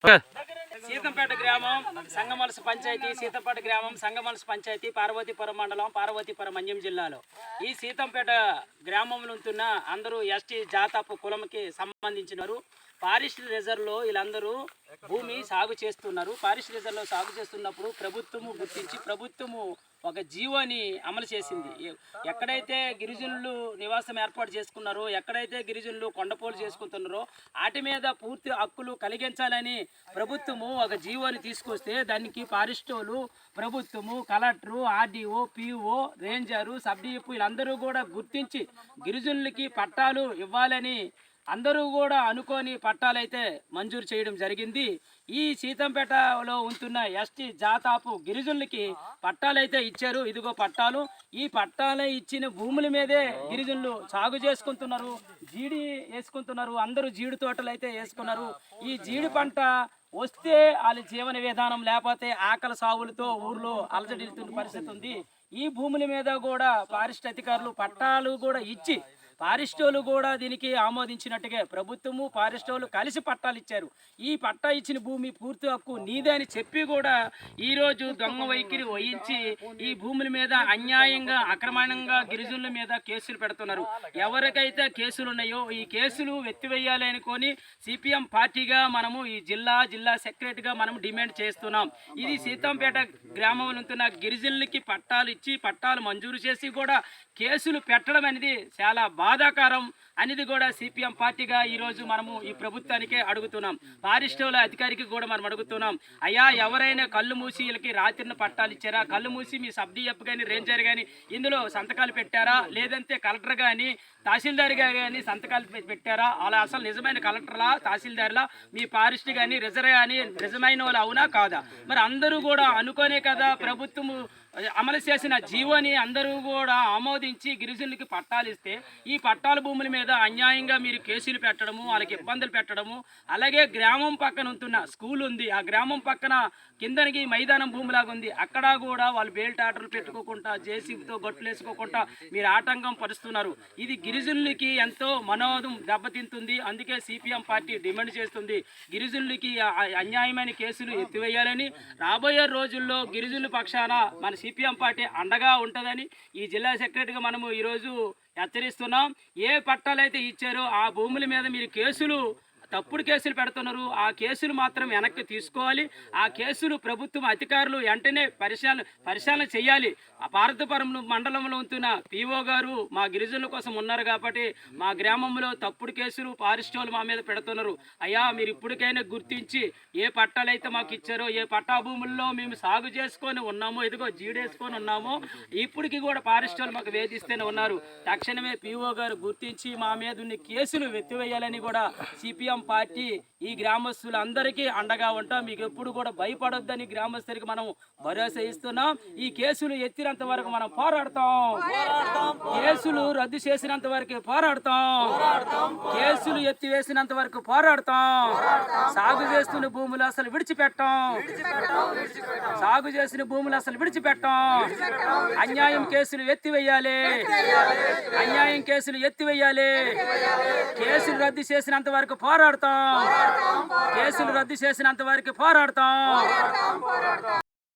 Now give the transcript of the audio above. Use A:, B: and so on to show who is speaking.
A: సీతంపేట గ్రామం సంగమలస పంచాయతీ, సీతంపేట గ్రామం సంగమలస పంచాయతీ, పార్వతీపురం మండలం, పార్వతీపురం మన్యం జిల్లాలో. ఈ సీతంపేట గ్రామంలో ఉంటున్న అందరూ ఎస్టీ జాతపు కులంకి సంబంధించినారు. ఫారెస్ట్ రిజర్వ్లో వీళ్ళందరూ భూమి సాగు చేస్తున్నారు. ఫారెస్ట్ రిజర్వ్లో సాగు చేస్తున్నప్పుడు ప్రభుత్వము గుర్తించి ప్రభుత్వము ఒక జీవోని అమలు చేసింది. ఎక్కడైతే గిరిజనులు నివాసం ఏర్పాటు చేసుకున్నారో, ఎక్కడైతే గిరిజనులు కొండపోలు చేసుకుంటున్నారో వాటి మీద పూర్తి హక్కులు కలిగించాలని ప్రభుత్వము ఒక జీవోని తీసుకొస్తే దానికి ఫారెస్టోలు, ప్రభుత్వము, collector, RDO, PO, ranger, sub DF వీళ్ళందరూ కూడా గుర్తించి గిరిజనులకి పట్టాలు ఇవ్వాలని అందరూ కూడా అనుకొని పట్టాలైతే మంజూరు చేయడం జరిగింది. ఈ సీతంపేటలో ఉంటున్న ఎస్టీ జాతాపు గిరిజనులకి పట్టాలైతే ఇచ్చారు. ఇదిగో పట్టాలు. ఈ పట్టాలు ఇచ్చిన భూముల మీదే గిరిజనులు సాగు చేసుకుంటున్నారు, జీడి వేసుకుంటున్నారు. అందరూ జీడి తోటలు అయితే వేసుకున్నారు. ఈ జీడి పంట వస్తే వాళ్ళ జీవన విధానం, లేకపోతే ఆకలి సాగులతో ఊర్లో అలజడిల్తున్న పరిస్థితి ఉంది. ఈ భూముల మీద కూడా ఫారెస్ట్ అధికారులు పట్టాలు కూడా ఇచ్చి ఫారెస్టోలు కూడా దీనికి ఆమోదించినట్టుగా ప్రభుత్వము ఫారెస్టోలు కలిసి పట్టాలు ఇచ్చారు. ఈ పట్టా ఇచ్చిన భూమి పూర్తి హక్కు నీదే అని చెప్పి కూడా ఈరోజు దొంగ వైఖరి వహించి ఈ భూముల మీద అన్యాయంగా అక్రమంగా గిరిజనుల మీద కేసులు పెడుతున్నారు. ఎవరికైతే కేసులు ఉన్నాయో ఈ కేసులు ఎత్తివేయాలి అనుకొని సిపిఎం పార్టీగా మనము ఈ జిల్లా సెక్రటరీగా మనం డిమాండ్ చేస్తున్నాం. ఇది సీతంపేట గ్రామంలో ఉంటున్న గిరిజనులకి పట్టాలు ఇచ్చి పట్టాలు మంజూరు చేసి కూడా కేసులు పెట్టడం అనేది చాలా బాధాకరం అనేది కూడా సిపిఎం పార్టీగా ఈరోజు మనము ఈ ప్రభుత్వానికే అడుగుతున్నాం. ఫారెస్టోల అధికారికి కూడా మనం అడుగుతున్నాం. అయ్యా, ఎవరైనా కళ్ళు మూసి వీళ్ళకి రాత్రిని పట్టాలు ఇచ్చారా? కళ్ళు మూసి మీ సబ్ డిఎఫ్ కానీ రేంజర్ కానీ ఇందులో సంతకాలు పెట్టారా? లేదంటే కలెక్టర్ కానీ తహసీల్దార్ కానీ సంతకాలు పెట్టారా? అలా అసలు నిజమైన కలెక్టర్లా, తహసీల్దార్లా, మీ ఫారెస్ట్ కానీ రిజర్వ్ కానీ నిజమైన వాళ్ళు అవునా కాదా? మరి అందరూ కూడా అనుకోనే కదా ప్రభుత్వము అమలు చేసిన జీవోని అందరూ కూడా ఆమోదించి గిరిజనులకి పట్టాలు ఇస్తే ఈ పట్టాల భూముల మీద అన్యాయంగా మీరు కేసులు పెట్టడము, వాళ్ళకి ఇబ్బందులు పెట్టడము, అలాగే గ్రామం పక్కన ఉంటున్న స్కూల్ ఉంది, ఆ గ్రామం పక్కన కిందనికి మైదానం భూమిలాగా ఉంది, అక్కడ కూడా వాళ్ళు బేల్ట్ ఆర్డర్లు పెట్టుకోకుండా జేసీబీతో గొట్టులు వేసుకోకుండా మీరు ఆటంకం పరుస్తున్నారు. ఇది గిరిజనులకి ఎంతో మనోదం దెబ్బతింటుంది. అందుకే సిపిఎం పార్టీ డిమాండ్ చేస్తుంది గిరిజనులకి అన్యాయమైన కేసులు ఎత్తివేయాలని. రాబోయే రోజుల్లో గిరిజనుల పక్షాన మన సిపిఎం పార్టీ అండగా ఉంటుందని ఈ జిల్లా సెక్రటరీగా మనము ఈరోజు హెచ్చరిస్తున్నాం. ఏ పట్టాలైతే ఇచ్చారో ఆ భూముల మీద మీరు తప్పుడు కేసులు పెడుతున్నారు. ఆ కేసులు మాత్రం వెనక్కి తీసుకోవాలి. ఆ కేసులు ప్రభుత్వం అధికారులు వెంటనే పరిశీలన చేయాలి. ఆ పార్వతీపురం మండలంలో ఉంటున్న పిఓ గారు మా గిరిజనుల కోసం ఉన్నారు కాబట్టి మా గ్రామంలో తప్పుడు కేసులు ఫారెస్టోలు మా మీద పెడుతున్నారు. అయ్యా, మీరు ఇప్పటికైనా గుర్తించి ఏ పట్టాలైతే మాకు ఇచ్చారో, ఏ పట్టా భూముల్లో మేము సాగు చేసుకొని ఉన్నామో, ఇదిగో జీడేసుకొని ఉన్నామో, ఇప్పటికి కూడా ఫారెస్టోలు మాకు వేధిస్తూనే ఉన్నారు. తక్షణమే పిఓ గారు గుర్తించి మా మీద ఉన్న కేసులు ఎత్తివేయాలని కూడా సిపిఎం పార్టీ ఈ గ్రామస్తులందరికీ అండగా ఉంటాం. మీకు ఎప్పుడు కూడా భయపడొద్దని గ్రామస్తులకి మనం భరోసా ఇస్తున్నాం. ఈ కేసులు ఎత్తినంత వరకు మనం పోరాడతాం. కేసులు రద్దు చేసినంత వరకు పోరాడతాం. కేసులు ఎత్తివేసినంత వరకు పోరాడతాం. సాగు చేస్తున్న భూములు అసలు విడిచిపెట్టాం. సాగు చేసిన భూములు అసలు విడిచిపెట్టాం. అన్యాయం కేసులు ఎత్తివేయాలి. అన్యాయం కేసులు ఎత్తివేయాలి. కేసులు రద్దు చేసినంత వరకు పోరాడతాం. కేసులు రద్దు చేసినంత వరకు పోరాడతాం.